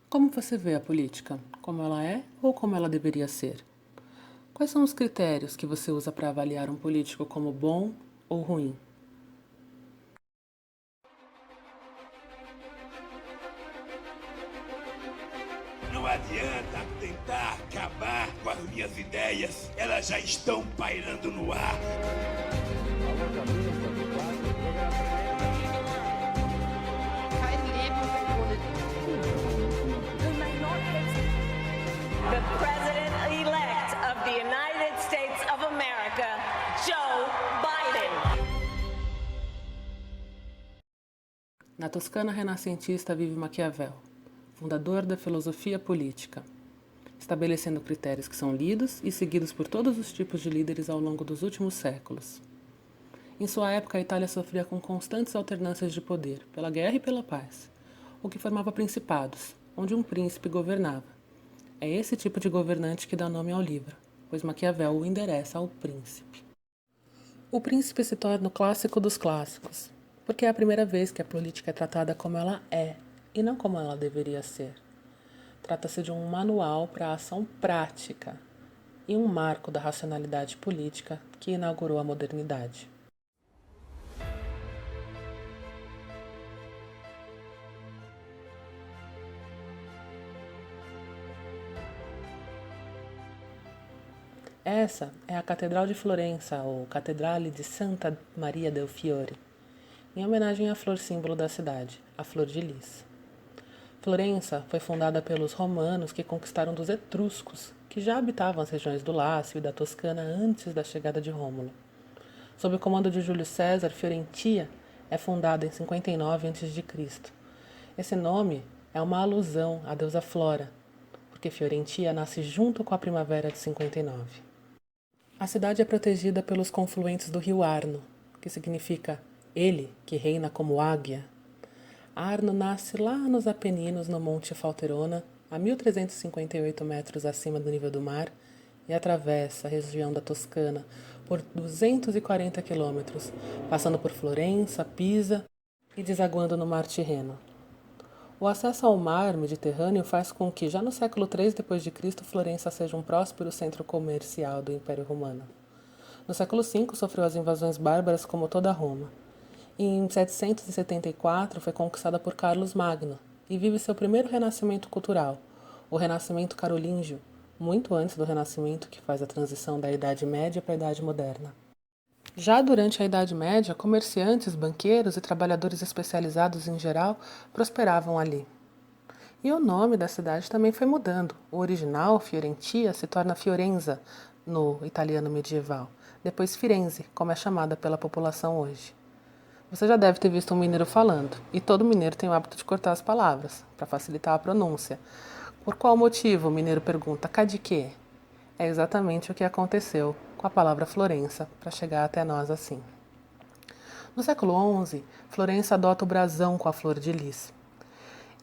Como você vê a política? Como ela é ou como ela deveria ser? Quais são os critérios que você usa para avaliar um político como bom ou ruim? Não adianta tentar acabar com as minhas ideias, elas já estão pairando no ar. The President-elect of the United States of America, Joe Biden. Na Toscana renascentista vive Maquiavel, fundador da filosofia política, estabelecendo critérios que são lidos e seguidos por todos os tipos de líderes ao longo dos últimos séculos. Em sua época, a Itália sofria com constantes alternâncias de poder, pela guerra e pela paz, o que formava principados, onde um príncipe governava. É esse tipo de governante que dá nome ao livro, pois Maquiavel o endereça ao príncipe. O príncipe se torna o clássico dos clássicos, porque é a primeira vez que a política é tratada como ela é e não como ela deveria ser. Trata-se de um manual para a ação prática e um marco da racionalidade política que inaugurou a modernidade. Essa é a Catedral de Florença, ou Cattedrale di Santa Maria del Fiore, em homenagem à flor símbolo da cidade, a flor de lis. Florença foi fundada pelos romanos que conquistaram dos etruscos, que já habitavam as regiões do Lácio e da Toscana antes da chegada de Rômulo. Sob o comando de Júlio César, Fiorentia é fundada em 59 a.C. Esse nome é uma alusão à deusa Flora, porque Fiorentia nasce junto com a primavera de 59. A cidade é protegida pelos confluentes do rio Arno, que significa ele que reina como águia. Arno nasce lá nos Apeninos, no Monte Falterona, a 1.358 metros acima do nível do mar, e atravessa a região da Toscana por 240 quilômetros, passando por Florença, Pisa e desaguando no Mar Tirreno. O acesso ao mar Mediterrâneo faz com que, já no século III d.C., Florença seja um próspero centro comercial do Império Romano. No século V, sofreu as invasões bárbaras como toda Roma. Em 774, foi conquistada por Carlos Magno e vive seu primeiro renascimento cultural, o Renascimento Carolíngio, muito antes do Renascimento que faz a transição da Idade Média para a Idade Moderna. Já durante a Idade Média, comerciantes, banqueiros e trabalhadores especializados em geral prosperavam ali. E o nome da cidade também foi mudando. O original, Fiorentia, se torna Fiorenza, no italiano medieval. Depois Firenze, como é chamada pela população hoje. Você já deve ter visto um mineiro falando, e todo mineiro tem o hábito de cortar as palavras, para facilitar a pronúncia. Por qual motivo, o mineiro pergunta, cá de quê? É exatamente o que aconteceu com a palavra Florença, para chegar até nós assim. No século XI, Florença adota o brasão com a flor de lis.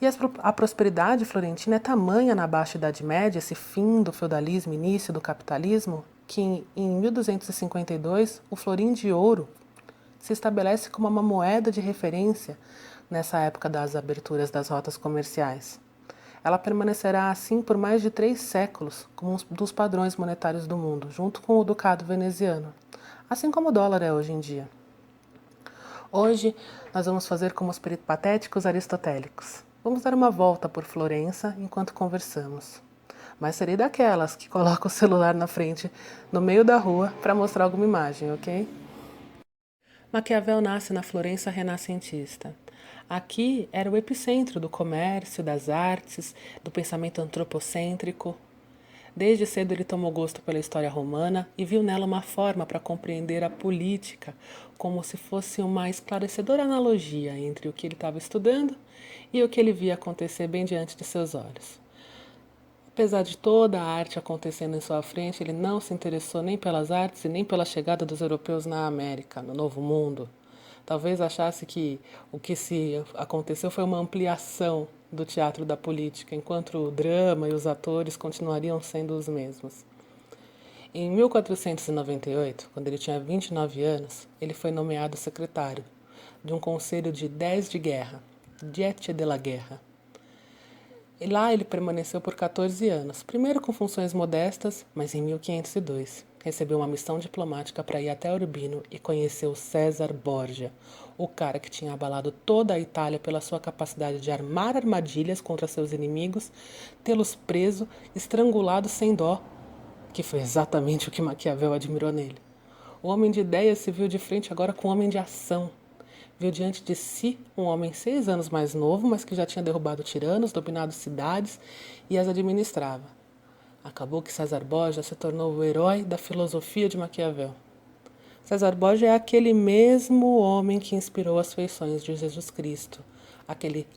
E a prosperidade florentina é tamanha na Baixa Idade Média, esse fim do feudalismo, início do capitalismo, que em 1252 o florim de ouro se estabelece como uma moeda de referência nessa época das aberturas das rotas comerciais. Ela permanecerá assim por mais de 3 séculos como um dos padrões monetários do mundo, junto com o ducado veneziano, assim como o dólar é hoje em dia. Hoje, nós vamos fazer como os peripatéticos aristotélicos. Vamos dar uma volta por Florença enquanto conversamos. Mas serei daquelas que colocam o celular na frente, no meio da rua, para mostrar alguma imagem, ok? Maquiavel nasce na Florença renascentista. Aqui era o epicentro do comércio, das artes, do pensamento antropocêntrico. Desde cedo ele tomou gosto pela história romana e viu nela uma forma para compreender a política, como se fosse uma esclarecedora analogia entre o que ele estava estudando e o que ele via acontecer bem diante de seus olhos. Apesar de toda a arte acontecendo em sua frente, ele não se interessou nem pelas artes e nem pela chegada dos europeus na América, no Novo Mundo. Talvez achasse que o que se aconteceu foi uma ampliação do teatro da política, enquanto o drama e os atores continuariam sendo os mesmos. Em 1498, quando ele tinha 29 anos, ele foi nomeado secretário de um conselho de 10 de guerra, Diete della Guerra. E lá ele permaneceu por 14 anos, primeiro com funções modestas, mas em 1502 recebeu uma missão diplomática para ir até Urbino e conheceu César Borgia, o cara que tinha abalado toda a Itália pela sua capacidade de armar armadilhas contra seus inimigos, tê-los preso, estrangulado sem dó, que foi exatamente o que Maquiavel admirou nele. O homem de ideias se viu de frente agora com um homem de ação. Viu diante de si um homem 6 anos mais novo, mas que já tinha derrubado tiranos, dominado cidades e as administrava. Acabou que César Borgia se tornou o herói da filosofia de Maquiavel. César Borgia é aquele mesmo homem que inspirou as feições de Jesus Cristo,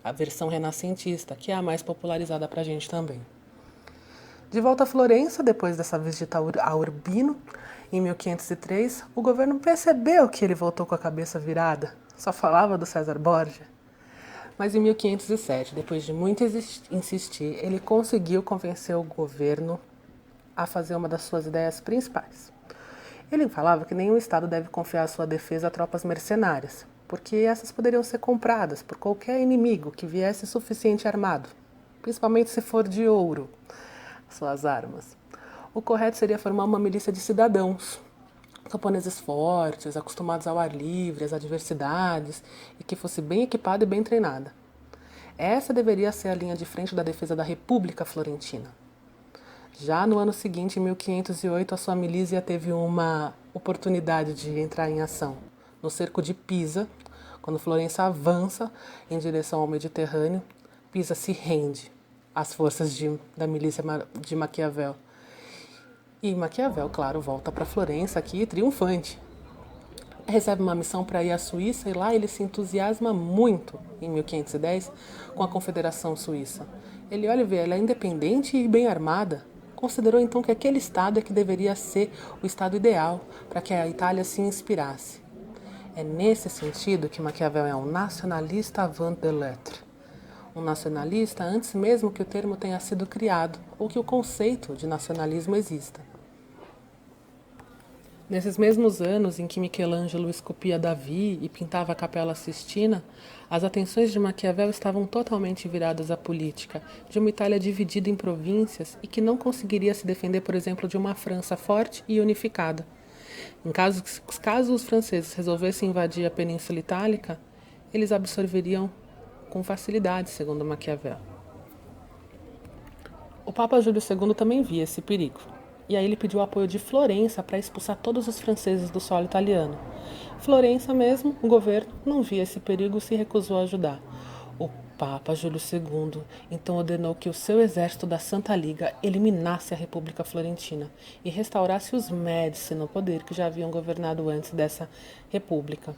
a versão renascentista, que é a mais popularizada para a gente também. De volta a Florença, depois dessa visita a Urbino, em 1503, o governo percebeu que ele voltou com a cabeça virada. Só falava do César Borgia. Mas em 1507, depois de muito insistir, ele conseguiu convencer o governo a fazer uma das suas ideias principais. Ele falava que nenhum Estado deve confiar sua defesa a tropas mercenárias, porque essas poderiam ser compradas por qualquer inimigo que viesse suficiente armado, principalmente se for de ouro, suas armas. O correto seria formar uma milícia de cidadãos, camponeses fortes, acostumados ao ar livre, às adversidades, e que fosse bem equipada e bem treinada. Essa deveria ser a linha de frente da defesa da República Florentina. Já no ano seguinte, em 1508, a sua milícia teve uma oportunidade de entrar em ação. No cerco de Pisa, quando Florença avança em direção ao Mediterrâneo, Pisa se rende às forças da milícia de Maquiavel. E Maquiavel, claro, volta para Florença aqui triunfante. Recebe uma missão para ir à Suíça e lá ele se entusiasma muito, em 1510, com a Confederação Suíça. Ele olha e vê, ela é independente e bem armada. Considerou então que aquele estado é que deveria ser o estado ideal para que a Itália se inspirasse. É nesse sentido que Maquiavel é um nacionalista avant des lettres. Um nacionalista antes mesmo que o termo tenha sido criado ou que o conceito de nacionalismo exista. Nesses mesmos anos em que Michelangelo esculpia Davi e pintava a Capela Sistina, as atenções de Maquiavel estavam totalmente viradas à política, de uma Itália dividida em províncias e que não conseguiria se defender, por exemplo, de uma França forte e unificada. Caso os franceses resolvessem invadir a Península Itálica, eles absorveriam com facilidade, segundo Maquiavel. O Papa Júlio II também via esse perigo. E aí ele pediu o apoio de Florença para expulsar todos os franceses do solo italiano. Florença mesmo, o governo, não via esse perigo e se recusou a ajudar. O Papa Júlio II então ordenou que o seu exército da Santa Liga eliminasse a República Florentina e restaurasse os Médici no poder que já haviam governado antes dessa república.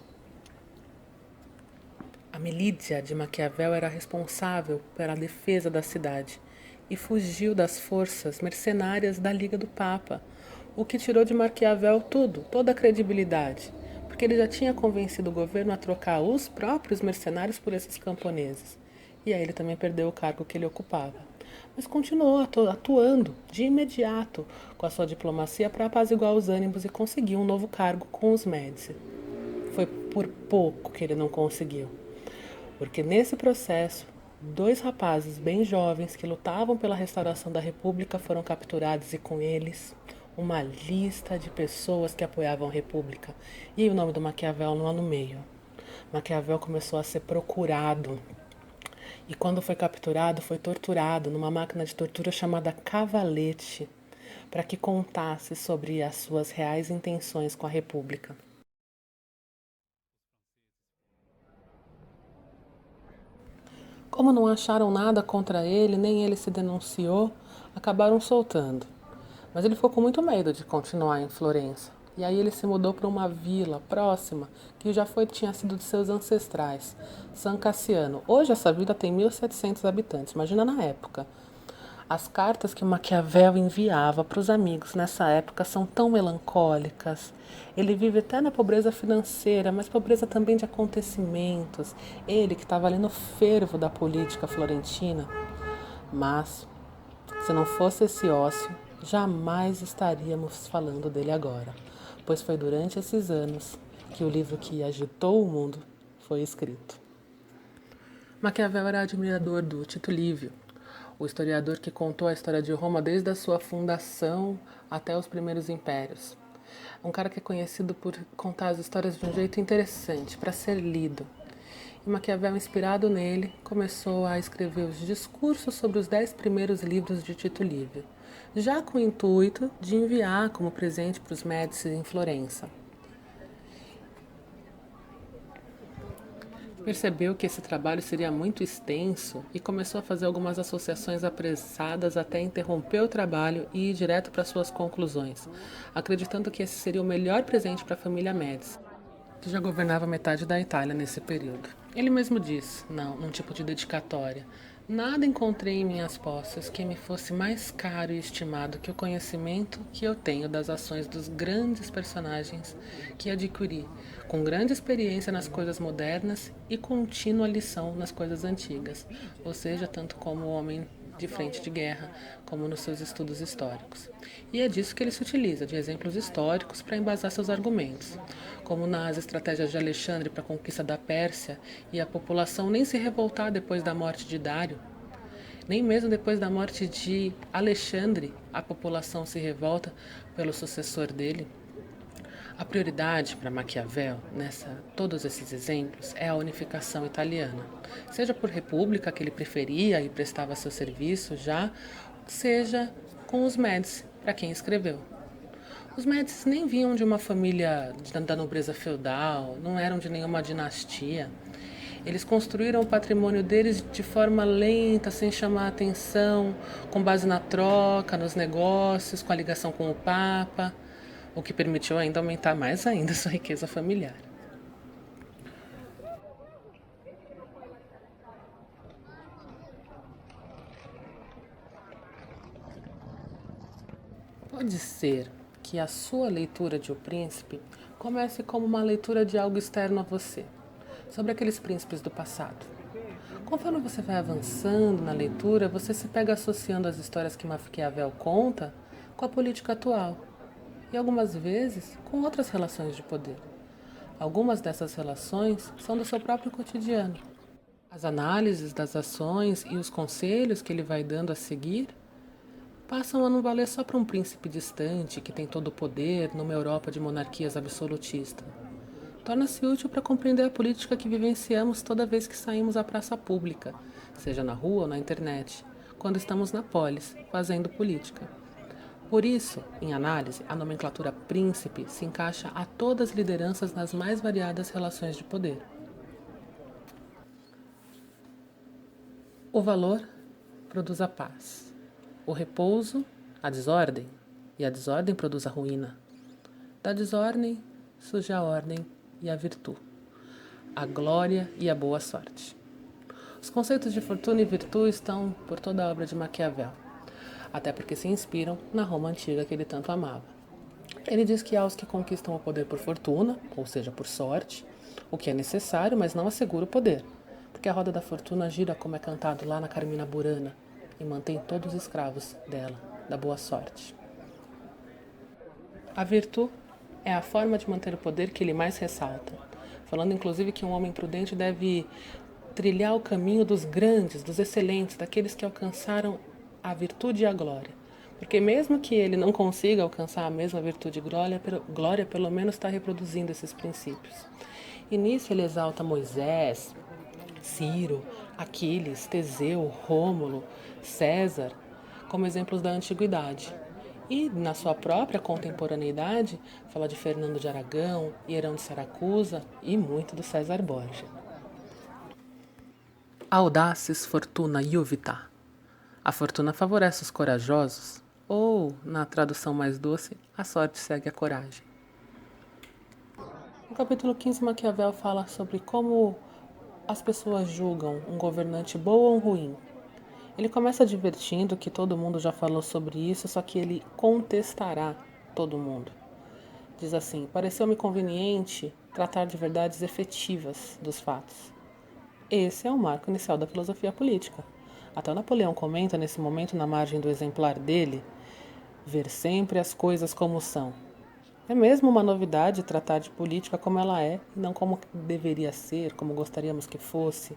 A milícia de Maquiavel era responsável pela defesa da cidade e fugiu das forças mercenárias da Liga do Papa, o que tirou de Maquiavel toda a credibilidade, porque ele já tinha convencido o governo a trocar os próprios mercenários por esses camponeses. E aí ele também perdeu o cargo que ele ocupava. Mas continuou atuando de imediato com a sua diplomacia para apaziguar os ânimos e conseguiu um novo cargo com os Médici. Foi por pouco que ele não conseguiu, porque nesse processo 2 rapazes bem jovens que lutavam pela restauração da República foram capturados e com eles uma lista de pessoas que apoiavam a República. E o nome do Maquiavel lá no meio. Maquiavel começou a ser procurado e quando foi capturado foi torturado numa máquina de tortura chamada cavalete para que contasse sobre as suas reais intenções com a República. Como não acharam nada contra ele, nem ele se denunciou, acabaram soltando. Mas ele ficou com muito medo de continuar em Florença. E aí ele se mudou para uma vila próxima, que tinha sido de seus ancestrais, San Cassiano. Hoje essa vila tem 1.700 habitantes, imagina na época. As cartas que Maquiavel enviava para os amigos nessa época são tão melancólicas. Ele vive até na pobreza financeira, mas pobreza também de acontecimentos. Ele que estava ali no fervo da política florentina. Mas, se não fosse esse ócio, jamais estaríamos falando dele agora, pois foi durante esses anos que o livro que agitou o mundo foi escrito. Maquiavel era admirador do Tito Livio, o historiador que contou a história de Roma desde a sua fundação até os primeiros impérios. Um cara que é conhecido por contar as histórias de um jeito interessante, para ser lido. E Maquiavel, inspirado nele, começou a escrever os discursos sobre os 10 primeiros livros de Tito Livio, já com o intuito de enviar como presente para os Médici em Florença. Percebeu que esse trabalho seria muito extenso e começou a fazer algumas associações apressadas até interromper o trabalho e ir direto para suas conclusões, acreditando que esse seria o melhor presente para a família Médici, que já governava metade da Itália nesse período. Ele mesmo diz, num tipo de dedicatória: nada encontrei em minhas posses que me fosse mais caro e estimado que o conhecimento que eu tenho das ações dos grandes personagens que adquiri, com grande experiência nas coisas modernas e contínua lição nas coisas antigas, ou seja, tanto como homem de frente de guerra, como nos seus estudos históricos. E é disso que ele se utiliza, de exemplos históricos, para embasar seus argumentos, como nas estratégias de Alexandre para a conquista da Pérsia e a população nem se revoltar depois da morte de Dário. Nem mesmo depois da morte de Alexandre, a população se revolta pelo sucessor dele. A prioridade para Maquiavel, todos esses exemplos, é a unificação italiana, seja por república, que ele preferia e prestava seu serviço já, seja com os Médici, para quem escreveu. Os Médici nem vinham de uma família da nobreza feudal, não eram de nenhuma dinastia. Eles construíram o patrimônio deles de forma lenta, sem chamar a atenção, com base na troca, nos negócios, com a ligação com o Papa, o que permitiu ainda aumentar mais ainda sua riqueza familiar. Pode ser que a sua leitura de O Príncipe comece como uma leitura de algo externo a você, sobre aqueles príncipes do passado. Conforme você vai avançando na leitura, você se pega associando as histórias que Maquiavel conta com a política atual e algumas vezes com outras relações de poder. Algumas dessas relações são do seu próprio cotidiano. As análises das ações e os conselhos que ele vai dando a seguir passam a não valer só para um príncipe distante que tem todo o poder numa Europa de monarquias absolutistas. Torna-se útil para compreender a política que vivenciamos toda vez que saímos à praça pública, seja na rua ou na internet, quando estamos na polis, fazendo política. Por isso, em análise, a nomenclatura príncipe se encaixa a todas as lideranças nas mais variadas relações de poder. O valor produz a paz. O repouso, a desordem. E a desordem produz a ruína. Da desordem surge a ordem e a virtude. A glória e a boa sorte. Os conceitos de fortuna e virtude estão por toda a obra de Maquiavel, até porque se inspiram na Roma antiga que ele tanto amava. Ele diz que há os que conquistam o poder por fortuna, ou seja, por sorte, o que é necessário, mas não assegura o poder, porque a roda da fortuna gira como é cantado lá na Carmina Burana e mantém todos os escravos dela, da boa sorte. A virtude é a forma de manter o poder que ele mais ressalta, falando inclusive que um homem prudente deve trilhar o caminho dos grandes, dos excelentes, daqueles que alcançaram a virtude e a glória. Porque mesmo que ele não consiga alcançar a mesma virtude e glória, pelo menos está reproduzindo esses princípios. E nisso ele exalta Moisés, Ciro, Aquiles, Teseu, Rômulo, César, como exemplos da antiguidade. E, na sua própria contemporaneidade, fala de Fernando de Aragão, Hierão de Siracusa e muito do César Borgia. Audaces fortuna iuvita. A fortuna favorece os corajosos, ou, na tradução mais doce, a sorte segue a coragem. No capítulo 15, Maquiavel fala sobre como as pessoas julgam um governante bom ou ruim. Ele começa advertindo que todo mundo já falou sobre isso, só que ele contestará todo mundo. Diz assim: pareceu-me conveniente tratar de verdades efetivas dos fatos. Esse é o marco inicial da filosofia política. Até o Napoleão comenta nesse momento na margem do exemplar dele: ver sempre as coisas como são. É mesmo uma novidade tratar de política como ela é, e não como deveria ser, como gostaríamos que fosse.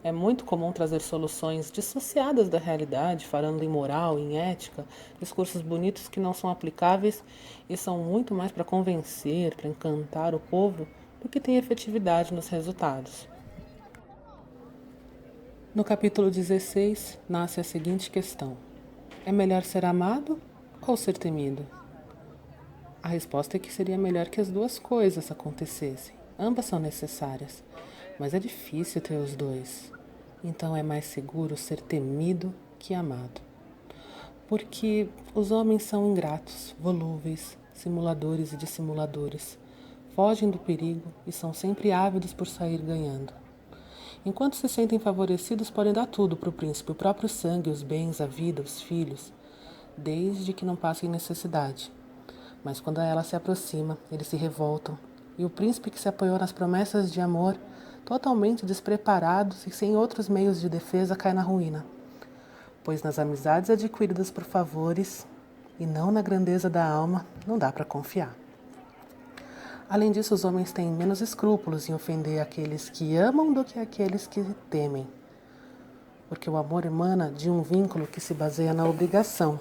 É muito comum trazer soluções dissociadas da realidade, falando em moral, em ética, discursos bonitos que não são aplicáveis e são muito mais para convencer, para encantar o povo, do que tem efetividade nos resultados. No capítulo 16, nasce a seguinte questão: é melhor ser amado ou ser temido? A resposta é que seria melhor que as duas coisas acontecessem. Ambas são necessárias, mas é difícil ter os dois. Então é mais seguro ser temido que amado. Porque os homens são ingratos, volúveis, simuladores e dissimuladores. Fogem do perigo e são sempre ávidos por sair ganhando. Enquanto se sentem favorecidos, podem dar tudo para o príncipe, o próprio sangue, os bens, a vida, os filhos, desde que não passem necessidade. Mas quando ela se aproxima, eles se revoltam, e o príncipe que se apoiou nas promessas de amor, totalmente despreparado e sem outros meios de defesa, cai na ruína. Pois nas amizades adquiridas por favores, e não na grandeza da alma, não dá para confiar. Além disso, os homens têm menos escrúpulos em ofender aqueles que amam do que aqueles que temem. Porque o amor emana de um vínculo que se baseia na obrigação.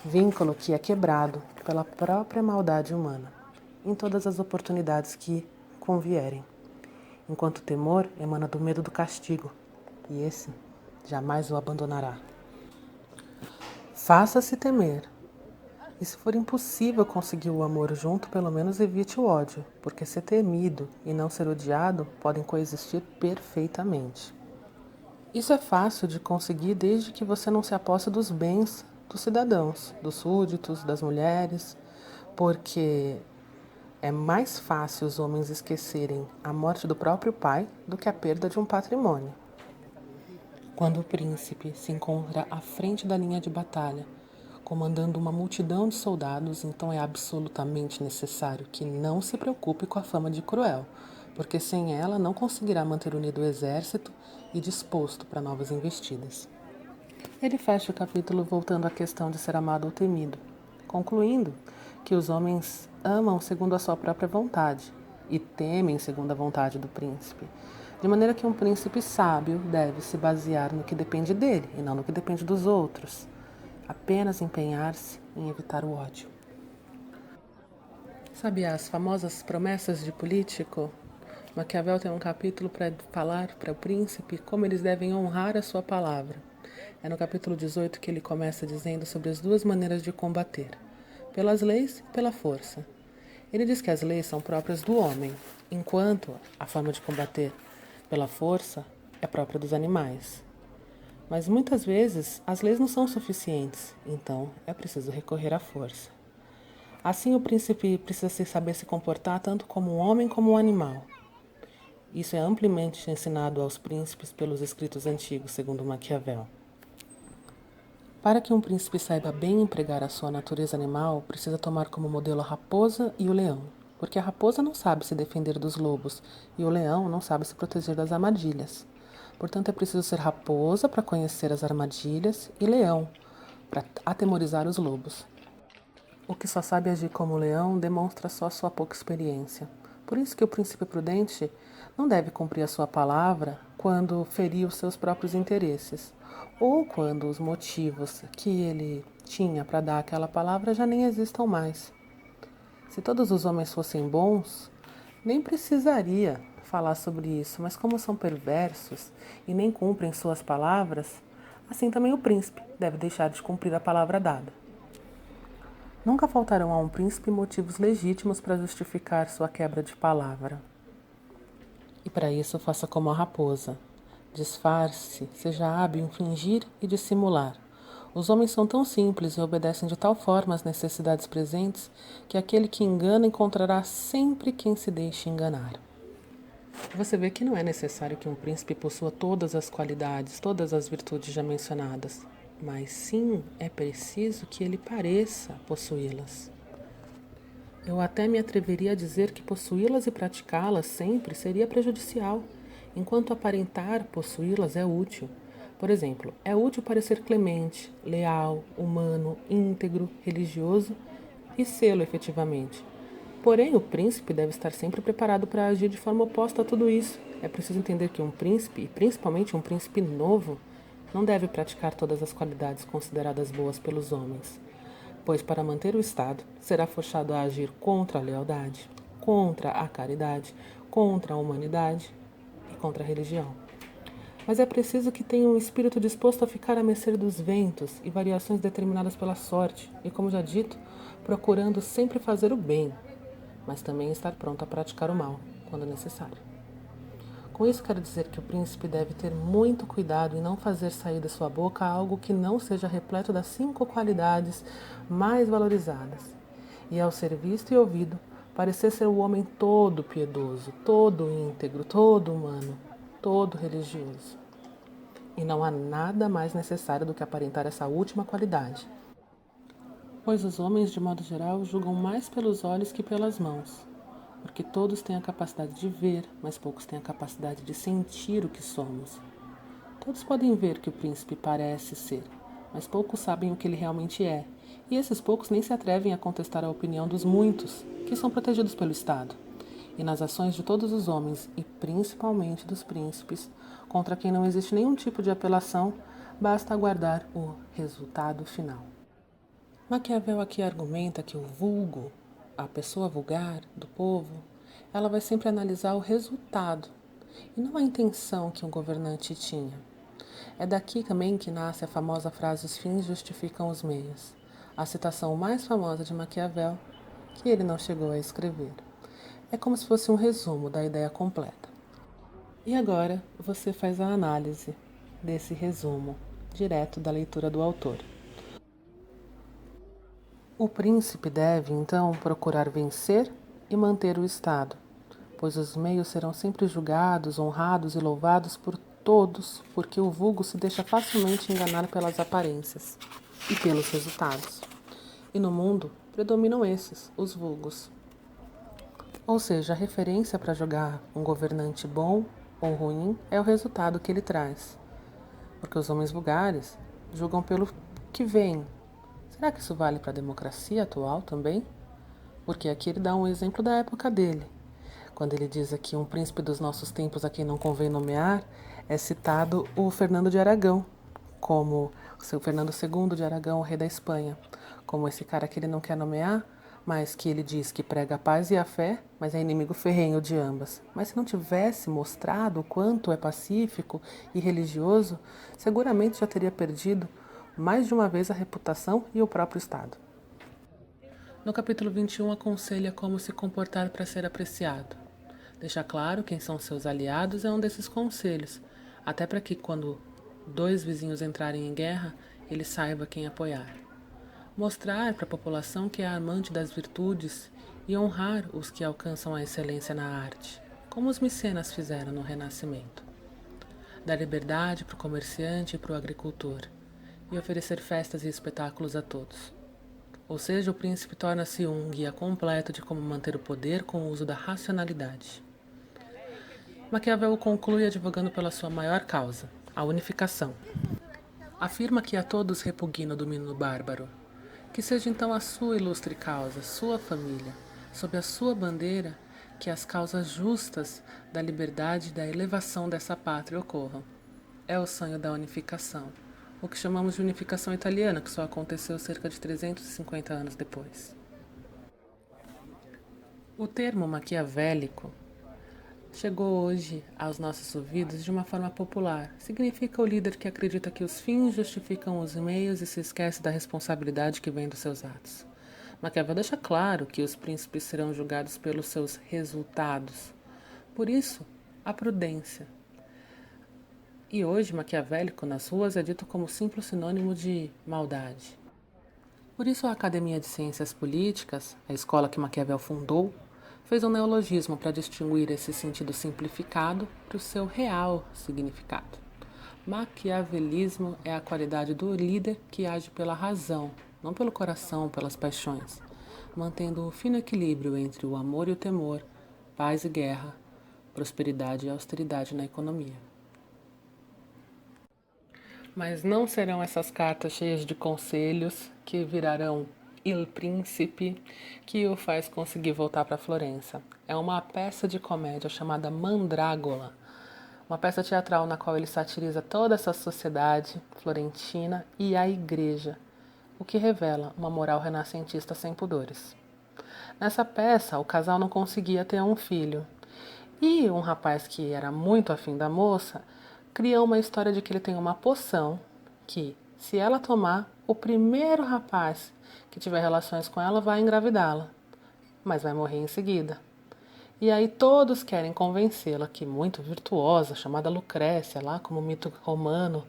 Vínculo que é quebrado pela própria maldade humana, em todas as oportunidades que convierem. Enquanto o temor emana do medo do castigo, e esse jamais o abandonará. Faça-se temer. E se for impossível conseguir o amor junto, pelo menos evite o ódio, porque ser temido e não ser odiado podem coexistir perfeitamente. Isso é fácil de conseguir desde que você não se aposse dos bens dos cidadãos, dos súditos, das mulheres, porque é mais fácil os homens esquecerem a morte do próprio pai do que a perda de um patrimônio. Quando o príncipe se encontra à frente da linha de batalha, comandando uma multidão de soldados, então é absolutamente necessário que não se preocupe com a fama de cruel, porque sem ela não conseguirá manter unido o exército e disposto para novas investidas. Ele fecha o capítulo voltando à questão de ser amado ou temido, concluindo que os homens amam segundo a sua própria vontade e temem segundo a vontade do príncipe, de maneira que um príncipe sábio deve se basear no que depende dele e não no que depende dos outros, apenas empenhar-se em evitar o ódio. Sabe as famosas promessas de político? Maquiavel tem um capítulo para falar para o príncipe como eles devem honrar a sua palavra. É no capítulo 18 que ele começa dizendo sobre as duas maneiras de combater, pelas leis e pela força. Ele diz que as leis são próprias do homem, enquanto a forma de combater pela força é própria dos animais. Mas muitas vezes as leis não são suficientes, então é preciso recorrer à força. Assim o príncipe precisa saber se comportar tanto como um homem como um animal. Isso é amplamente ensinado aos príncipes pelos escritos antigos, segundo Maquiavel. Para que um príncipe saiba bem empregar a sua natureza animal, precisa tomar como modelo a raposa e o leão, porque a raposa não sabe se defender dos lobos e o leão não sabe se proteger das armadilhas. Portanto, é preciso ser raposa para conhecer as armadilhas e leão para atemorizar os lobos. O que só sabe agir como leão demonstra só sua pouca experiência. Por isso que o príncipe prudente não deve cumprir a sua palavra quando ferir os seus próprios interesses, ou quando os motivos que ele tinha para dar aquela palavra já nem existam mais. Se todos os homens fossem bons, nem precisaria falar sobre isso, mas como são perversos e nem cumprem suas palavras, assim também o príncipe deve deixar de cumprir a palavra dada. Nunca faltarão a um príncipe motivos legítimos para justificar sua quebra de palavra. E para isso faça como a raposa. Disfarce, seja hábil em fingir e dissimular. Os homens são tão simples e obedecem de tal forma às necessidades presentes que aquele que engana encontrará sempre quem se deixe enganar. Você vê que não é necessário que um príncipe possua todas as qualidades, todas as virtudes já mencionadas, mas sim é preciso que ele pareça possuí-las. Eu até me atreveria a dizer que possuí-las e praticá-las sempre seria prejudicial, enquanto aparentar possuí-las é útil. Por exemplo, é útil parecer clemente, leal, humano, íntegro, religioso e sê-lo efetivamente. Porém, o príncipe deve estar sempre preparado para agir de forma oposta a tudo isso, É preciso entender que um príncipe, e principalmente um príncipe novo, não deve praticar todas as qualidades consideradas boas pelos homens, pois para manter o Estado será forçado a agir contra a lealdade, contra a caridade, contra a humanidade e contra a religião. Mas é preciso que tenha um espírito disposto a ficar à mercê dos ventos e variações determinadas pela sorte, e, como já dito, procurando sempre fazer o bem, mas também estar pronto a praticar o mal, quando necessário. Com isso quero dizer que o príncipe deve ter muito cuidado em não fazer sair da sua boca algo que não seja repleto das 5 qualidades mais valorizadas, e ao ser visto e ouvido, parecer ser o homem todo piedoso, todo íntegro, todo humano, todo religioso. E não há nada mais necessário do que aparentar essa última qualidade, pois os homens, de modo geral, julgam mais pelos olhos que pelas mãos, porque todos têm a capacidade de ver, mas poucos têm a capacidade de sentir o que somos. Todos podem ver que o príncipe parece ser, mas poucos sabem o que ele realmente é, e esses poucos nem se atrevem a contestar a opinião dos muitos, que são protegidos pelo Estado. E nas ações de todos os homens, e principalmente dos príncipes, contra quem não existe nenhum tipo de apelação, basta aguardar o resultado final. Maquiavel aqui argumenta que o vulgo, a pessoa vulgar do povo, ela vai sempre analisar o resultado e não a intenção que um governante tinha. É daqui também que nasce a famosa frase "os fins justificam os meios", a citação mais famosa de Maquiavel, que ele não chegou a escrever. É como se fosse um resumo da ideia completa. E agora você faz a análise desse resumo, direto da leitura do autor. O príncipe deve, então, procurar vencer e manter o Estado, pois os meios serão sempre julgados, honrados e louvados por todos, porque o vulgo se deixa facilmente enganar pelas aparências e pelos resultados. E no mundo predominam esses, os vulgos. Ou seja, a referência para julgar um governante bom ou ruim é o resultado que ele traz, porque os homens vulgares julgam pelo que veem. Será que isso vale para a democracia atual também? Porque aqui ele dá um exemplo da época dele. Quando ele diz aqui um príncipe dos nossos tempos a quem não convém nomear, é citado o Fernando de Aragão, como o seu Fernando II de Aragão, o rei da Espanha, como esse cara que ele não quer nomear, mas que ele diz que prega a paz e a fé, mas é inimigo ferrenho de ambas. Mas se não tivesse mostrado o quanto é pacífico e religioso, seguramente já teria perdido mais de uma vez a reputação e o próprio Estado. No capítulo 21, aconselha como se comportar para ser apreciado. Deixar claro quem são seus aliados é um desses conselhos, até para que quando 2 vizinhos entrarem em guerra, ele saiba quem apoiar. Mostrar para a população que é amante das virtudes e honrar os que alcançam a excelência na arte, como os mecenas fizeram no Renascimento. Dar liberdade para o comerciante e para o agricultor, e oferecer festas e espetáculos a todos. Ou seja, o príncipe torna-se um guia completo de como manter o poder com o uso da racionalidade. Maquiavel conclui advogando pela sua maior causa, a unificação. Afirma que a todos repugna o domínio bárbaro. Que seja então a sua ilustre causa, sua família, sob a sua bandeira, que as causas justas da liberdade e da elevação dessa pátria ocorram. É o sonho da unificação, o que chamamos de unificação italiana, que só aconteceu cerca de 350 anos depois. O termo maquiavélico chegou hoje aos nossos ouvidos de uma forma popular. Significa o líder que acredita que os fins justificam os meios e se esquece da responsabilidade que vem dos seus atos. Maquiavel deixa claro que os príncipes serão julgados pelos seus resultados. Por isso, a prudência. E hoje, maquiavélico nas ruas é dito como simples sinônimo de maldade. Por isso, a Academia de Ciências Políticas, a escola que Maquiavel fundou, fez um neologismo para distinguir esse sentido simplificado para o seu real significado. Maquiavelismo é a qualidade do líder que age pela razão, não pelo coração, pelas paixões, mantendo um fino equilíbrio entre o amor e o temor, paz e guerra, prosperidade e austeridade na economia. Mas não serão essas cartas cheias de conselhos que virarão Il Príncipe que o faz conseguir voltar para Florença. É uma peça de comédia chamada Mandrágola, Uma peça teatral na qual ele satiriza toda essa sociedade florentina e a igreja, o que revela uma moral renascentista sem pudores. Nessa peça, o casal não conseguia ter um filho, e um rapaz que era muito afim da moça criou uma história de que ele tem uma poção que, se ela tomar, o primeiro rapaz que tiver relações com ela vai engravidá-la, mas vai morrer em seguida. E aí todos querem convencê-la que, muito virtuosa, chamada Lucrécia, lá como mito romano,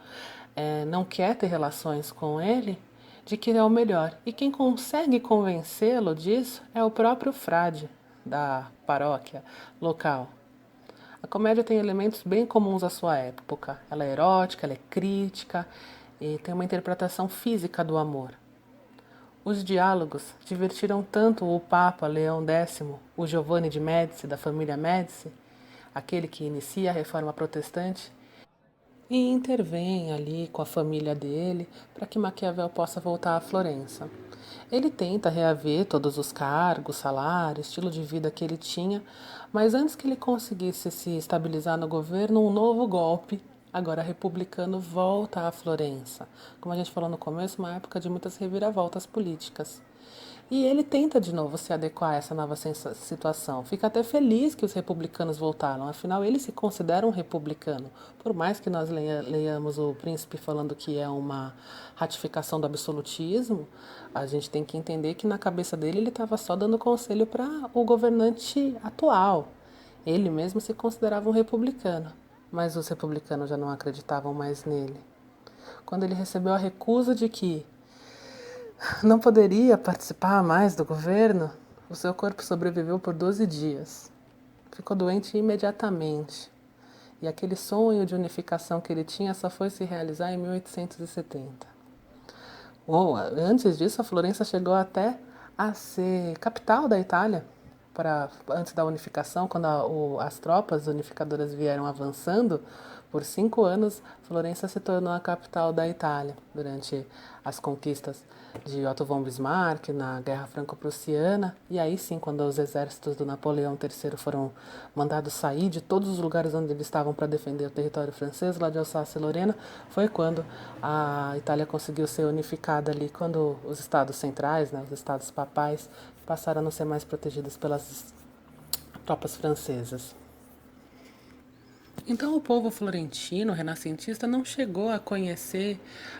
não quer ter relações com ele, de que é o melhor. E quem consegue convencê-lo disso é o próprio frade da paróquia local. A comédia tem elementos bem comuns à sua época. Ela é erótica, ela é crítica e tem uma interpretação física do amor. Os diálogos divertiram tanto o Papa Leão X, o Giovanni de Médici, da família Médici, aquele que inicia a reforma protestante, e intervém ali com a família dele para que Maquiavel possa voltar a Florença. Ele tenta reaver todos os cargos, salário, estilo de vida que ele tinha, mas antes que ele conseguisse se estabilizar no governo, um novo golpe, agora republicano, volta a Florença. Como a gente falou no começo, uma época de muitas reviravoltas políticas. E ele tenta de novo se adequar a essa nova situação. Fica até feliz que os republicanos voltaram, afinal ele se considera um republicano. Por mais que nós leiamos o príncipe falando que é uma ratificação do absolutismo, a gente tem que entender que na cabeça dele ele estava só dando conselho para o governante atual. Ele mesmo se considerava um republicano, mas os republicanos já não acreditavam mais nele. Quando ele recebeu a recusa de que não poderia participar mais do governo, o seu corpo sobreviveu por 12 dias. Ficou doente imediatamente. E aquele sonho de unificação que ele tinha só foi se realizar em 1870. Antes disso, a Florença chegou até a ser capital da Itália. Antes da unificação, quando as tropas unificadoras vieram avançando, por 5 anos, Florença se tornou a capital da Itália, durante as conquistas de Otto von Bismarck, na Guerra Franco-Prussiana, e aí sim, quando os exércitos do Napoleão III foram mandados sair de todos os lugares onde eles estavam para defender o território francês, lá de Alsácia e Lorena, foi quando a Itália conseguiu ser unificada ali, quando os estados centrais, os estados papais, passaram a não ser mais protegidos pelas tropas francesas. Então o povo florentino, renascentista, não chegou a conhecer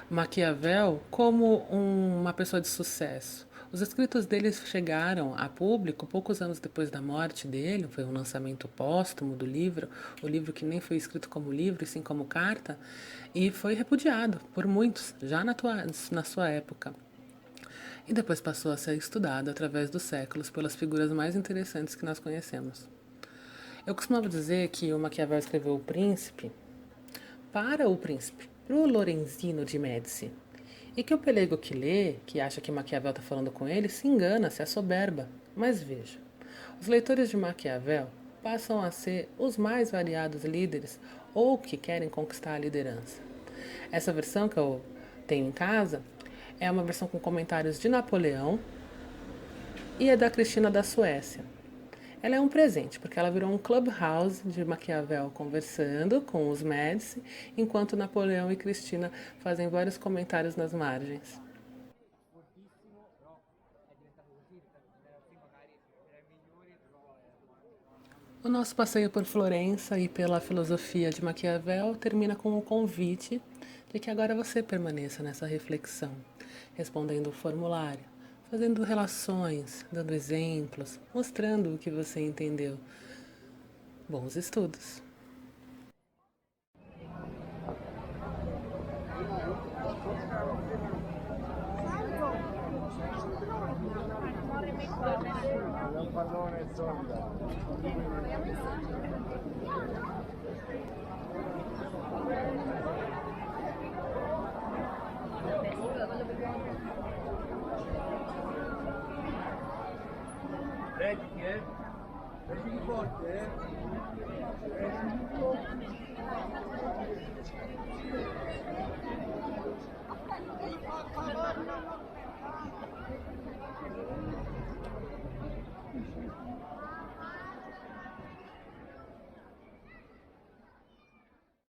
Maquiavel como uma pessoa de sucesso. Os escritos dele chegaram a público poucos anos depois da morte dele, foi um lançamento póstumo do livro, o livro que nem foi escrito como livro, e sim como carta, e foi repudiado por muitos, já na sua época. E depois passou a ser estudado através dos séculos pelas figuras mais interessantes que nós conhecemos. Eu costumava dizer que o Maquiavel escreveu O Príncipe para o príncipe, para o Lorenzino de Médici. E que o pelego que lê, que acha que Maquiavel está falando com ele, se engana, se assoberba. Mas veja, os leitores de Maquiavel passam a ser os mais variados líderes ou que querem conquistar a liderança. Essa versão que eu tenho em casa é uma versão com comentários de Napoleão e é da Cristina da Suécia. Ela é um presente, porque ela virou um clubhouse de Maquiavel conversando com os Médici, enquanto Napoleão e Cristina fazem vários comentários nas margens. O nosso passeio por Florença e pela filosofia de Maquiavel termina com um convite de que agora você permaneça nessa reflexão, respondendo o formulário, fazendo relações, dando exemplos, mostrando o que você entendeu. Bons estudos! Vedi che è? Vedi forte,